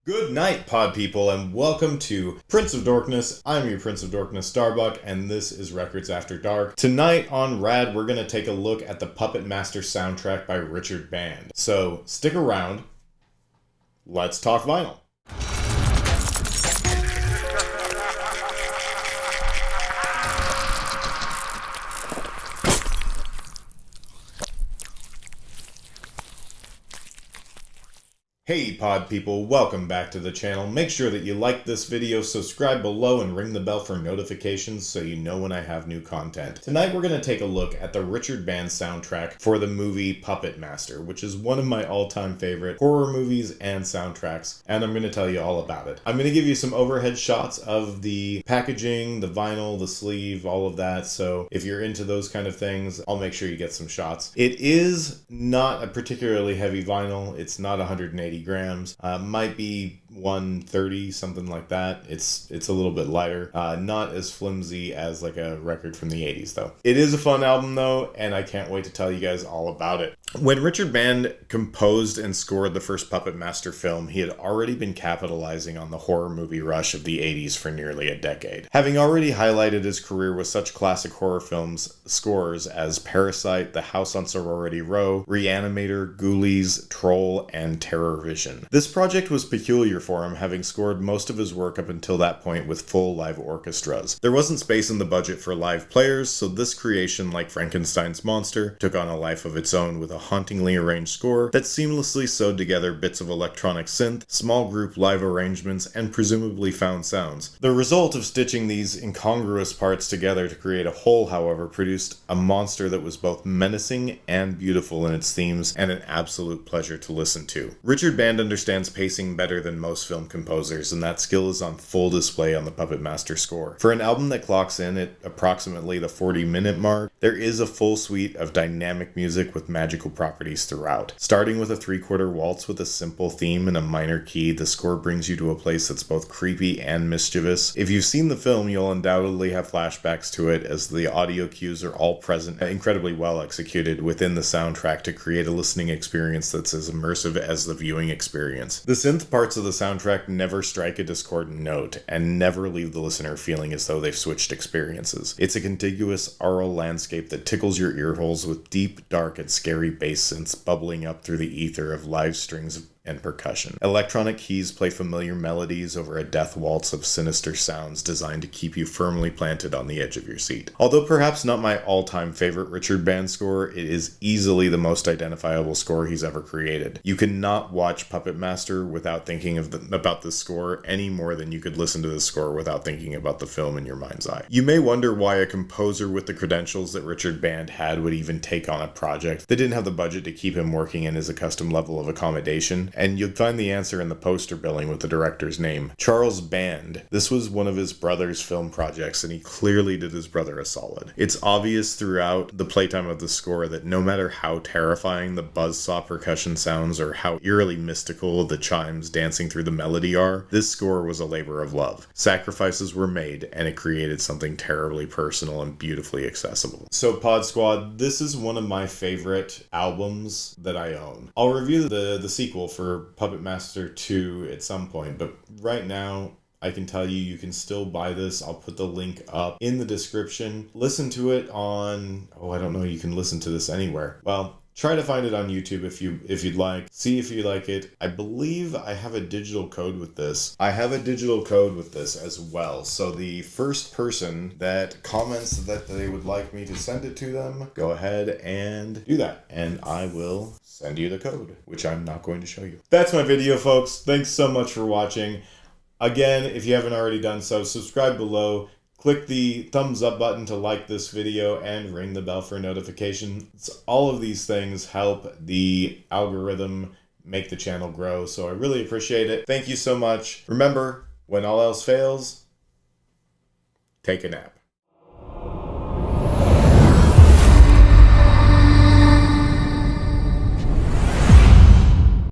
Good night, pod people, and welcome to Prince of Dorkness. I'm your Prince of Dorkness, Starbuck, and this is Records After Dark. Tonight on Rad, we're going to take a look at the Puppet Master soundtrack by Richard Band. So, stick around. Let's talk vinyl. Hey pod people, welcome back to the channel. Make sure that you like this video, subscribe below, and ring the bell for notifications so you know when I have new content. Tonight we're going to take a look at the Richard Band soundtrack for the movie Puppet Master, which is one of my all-time favorite horror movies and soundtracks, and I'm going to tell you all about it. I'm going to give you some overhead shots of the packaging, the vinyl, the sleeve, all of that, so if you're into those kind of things, I'll make sure you get some shots. It is not a particularly heavy vinyl. It's not 180 grams, might be 130, something like that. It's a little bit lighter, not as flimsy as like a record from the 80s though. It is a fun album though, and I can't wait to tell you guys all about it. When Richard Band composed and scored the first Puppet Master film, he had already been capitalizing on the horror movie rush of the 80s for nearly a decade. Having already highlighted his career with such classic horror films scores as Parasite, The House on Sorority Row, Re-Animator, Ghoulies, Troll, and Terror Vision. This project was peculiar for him, having scored most of his work up until that point with full live orchestras. There wasn't space in the budget for live players, so this creation, like Frankenstein's monster, took on a life of its own with a hauntingly arranged score that seamlessly sewed together bits of electronic synth, small group live arrangements, and presumably found sounds. The result of stitching these incongruous parts together to create a whole, however, produced a monster that was both menacing and beautiful in its themes and an absolute pleasure to listen to. Richard Band understands pacing better than most film composers, and that skill is on full display on the Puppet Master score. For an album that clocks in at approximately the 40-minute mark, there is a full suite of dynamic music with magical properties throughout. Starting with a 3/4 waltz with a simple theme in a minor key, the score brings you to a place that's both creepy and mischievous. If you've seen the film, you'll undoubtedly have flashbacks to it, as the audio cues are all present and incredibly well executed within the soundtrack to create a listening experience that's as immersive as the viewing experience. The synth parts of the soundtrack never strike a discordant note and never leave the listener feeling as though they've switched experiences. It's a contiguous aural landscape that tickles your earholes with deep, dark, and scary bass synths bubbling up through the ether of live strings and percussion. Electronic keys play familiar melodies over a death waltz of sinister sounds designed to keep you firmly planted on the edge of your seat. Although perhaps not my all-time favorite Richard Band score, it is easily the most identifiable score he's ever created. You cannot watch Puppet Master without thinking about this score any more than you could listen to this score without thinking about the film in your mind's eye. You may wonder why a composer with the credentials that Richard Band had would even take on a project that didn't have the budget to keep him working in his accustomed level of accommodation, and you'll find the answer in the poster billing with the director's name, Charles Band. This was one of his brother's film projects, and he clearly did his brother a solid. It's obvious throughout the playtime of the score that no matter how terrifying the buzzsaw percussion sounds or how eerily mystical the chimes dancing through the melody are, this score was a labor of love. Sacrifices were made, and it created something terribly personal and beautifully accessible. So Pod Squad, this is one of my favorite albums that I own. I'll review the sequel for Puppet Master 2 at some point, but right now I can tell you can still buy this. I'll put the link up in the description. Listen to it on, I don't know, you can listen to this anywhere. Well, try to find it on YouTube if you'd like. See if you like it. I believe I have a digital code with this. I have a digital code with this as well. So the first person that comments that they would like me to send it to them, go ahead and do that. And I will send you the code, which I'm not going to show you. That's my video, folks. Thanks so much for watching. Again, if you haven't already done so, subscribe below. Click the thumbs up button to like this video and ring the bell for notifications. All of these things help the algorithm make the channel grow, so I really appreciate it. Thank you so much. Remember, when all else fails, take a nap.